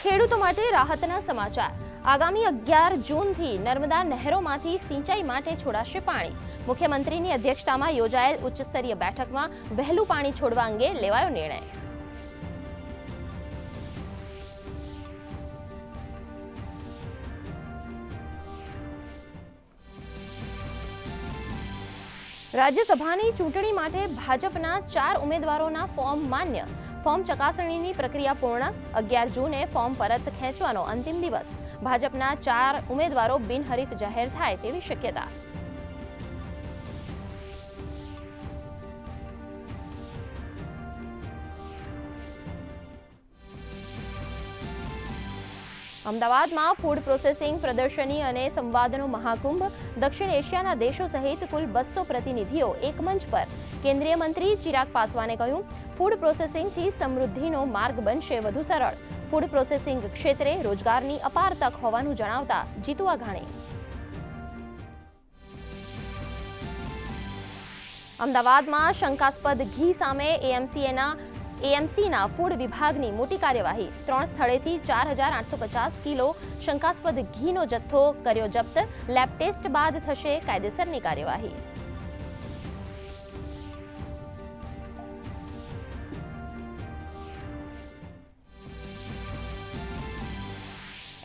ખેડૂતો માટે રાહતના સમાચાર। આગામી 11 જૂનથી નર્મદા નહેરોમાંથી સિંચાઈ માટે છોડાશે પાણી। મુખ્યમંત્રીની અધ્યક્ષતામાં યોજાયેલ ઉચ્ચસ્તરીય બેઠકમાં વહેલું પાણી છોડવા અંગે લેવાયો નિર્ણય। રાજ્યસભાની ચૂંટણી માટે ભાજપના 4 ઉમેદવારોના ફોર્મ માન્ય। ફોર્મ ચકાસણીની પ્રક્રિયા પૂર્ણ। 11 જૂને ફોર્મ પરત ખેંચવાનો અંતિમ દિવસ। ભાજપના 4 ઉમેદવારો બિનહરીફ જાહેર થાય તેવી શક્યતા। અમદાવાદમાં ફૂડ પ્રોસેસિંગ પ્રદર્શની અને સંવાદનો મહાકુંભ। દક્ષિણ એશિયાના દેશો સહિત કુલ 200 પ્રતિનિધિઓ એક મંચ પર। કેન્દ્રીય મંત્રી ચિરાગ પાસવાને કહ્યું, ફૂડ પ્રોસેસિંગથી સમૃદ્ધિનો માર્ગ બનશે વધુ સરળ। ફૂડ પ્રોસેસિંગ ક્ષેત્રે રોજગારની અપાર તક હોવાનું જણાવતા જીતુ વાઘાણી। અમદાવાદમાં શંકાસ્પદ ઘી સામે એએમસીના ફૂડ વિભાગની મોટી કાર્યવાહી। 3 સ્થળેથી 4850 કિલો શંકાસ્પદ ઘીનો જથ્થો કર્યો જપ્ત। લેબ ટેસ્ટ બાદ થશે કાયદેસરની કાર્યવાહી।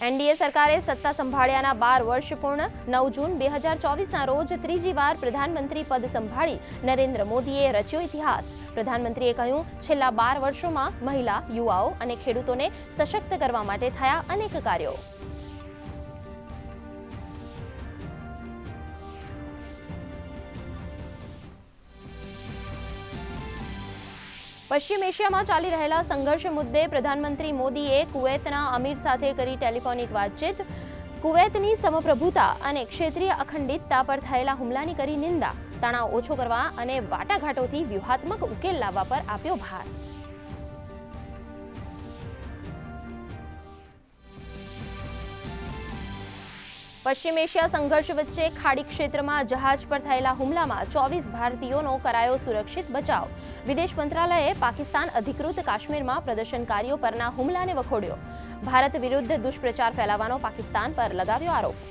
એનડીએ સરકારે સત્તા સંભાળ્યાના 12 વર્ષ પૂર્ણ। 9 જૂન 2024ના રોજ ત્રીજી વાર પ્રધાનમંત્રી પદ સંભાળી નરેન્દ્ર મોદીએ રચ્યો ઇતિહાસ। પ્રધાનમંત્રીએ કહ્યું, છેલ્લા 12 વર્ષોમાં મહિલા, યુવાઓ અને ખેડૂતોને સશક્ત કરવા માટે થયા અનેક કાર્યો। પશ્ચિમ એશિયામાં ચાલી રહેલા સંઘર્ષ મુદ્દે પ્રધાનમંત્રી મોદીએ કુવૈતના અમીર સાથે કરી ટેલિફોનિક વાતચીત। કુવૈતની સમપ્રભુતા અને ક્ષેત્રીય અખંડિતતા પર થયેલા હુમલાની કરી નિંદા। તણાવ ઓછો કરવા અને વાટાઘાટોથી વ્યૂહાત્મક ઉકેલ લાવવા પર આપ્યો ભાર। પશ્ચિમ એશિયા સંઘર્ષ વચ્ચે ખાડી ક્ષેત્રમાં જહાજ પર થયેલા હુમલામાં 24 ભારતીયોનો કરાયો સુરક્ષિત બચાવ। વિદેશ મંત્રાલયે પાકિસ્તાન અધિકૃત કાશ્મીરમાં પ્રદર્શનકારીઓ પરના હુમલાને વખોડ્યો। ભારત વિરુદ્ધ દુષ્પ્રચાર ફેલાવવાનો પાકિસ્તાન પર લગાવ્યો આરોપ।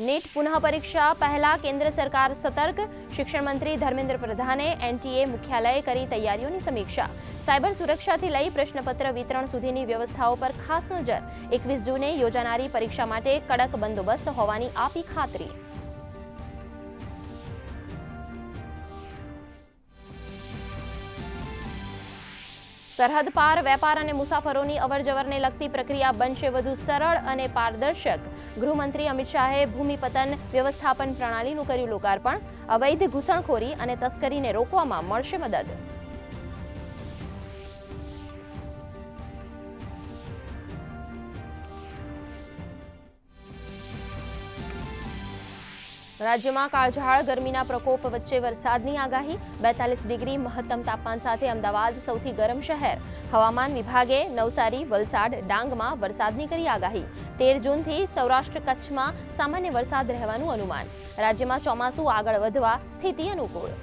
નીટ પુનઃ પરીક્ષા પહેલા કેન્દ્ર સરકાર સતર્ક। શિક્ષણ મંત્રી ધર્મેન્દ્ર પ્રધાને એનટીએ મુખ્યાલયે કરી તૈયારીઓની સમીક્ષા। સાયબર સુરક્ષાથી લઈ પ્રશ્નપત્ર વિતરણ સુધીની વ્યવસ્થાઓ પર ખાસ નજર। 21 જૂને યોજાનારી પરીક્ષા માટે કડક બંદોબસ્ત હોવાની આપી ખાતરી। સરહદ પાર વેપાર અને મુસાફરોની અવરજવરને લગતી પ્રક્રિયા બનશે વધુ સરળ અને પારદર્શક। ગૃહમંત્રી અમિત શાહે ભૂમિપતન વ્યવસ્થાપન પ્રણાલીનું કર્યું લોકાર્પણ। અવૈધ ઘૂસણખોરી અને તસ્કરીને રોકવામાં મળશે મદદ। રાજ્યમાં કાળઝાળ ગરમીના પ્રકોપ વચ્ચે વરસાદની આગાહી। 42 ડિગ્રી મહત્તમ તાપમાન સાથે અમદાવાદ સૌથી ગરમ શહેર। હવામાન વિભાગે નવસારી, વલસાડ, ડાંગમાં વરસાદની કરી આગાહી। 13 જૂનથી સૌરાષ્ટ્ર કચ્છમાં સામાન્ય વરસાદ રહેવાનું અનુમાન। રાજ્યમાં ચોમાસું આગળ વધવા સ્થિતિ અનુકૂળ।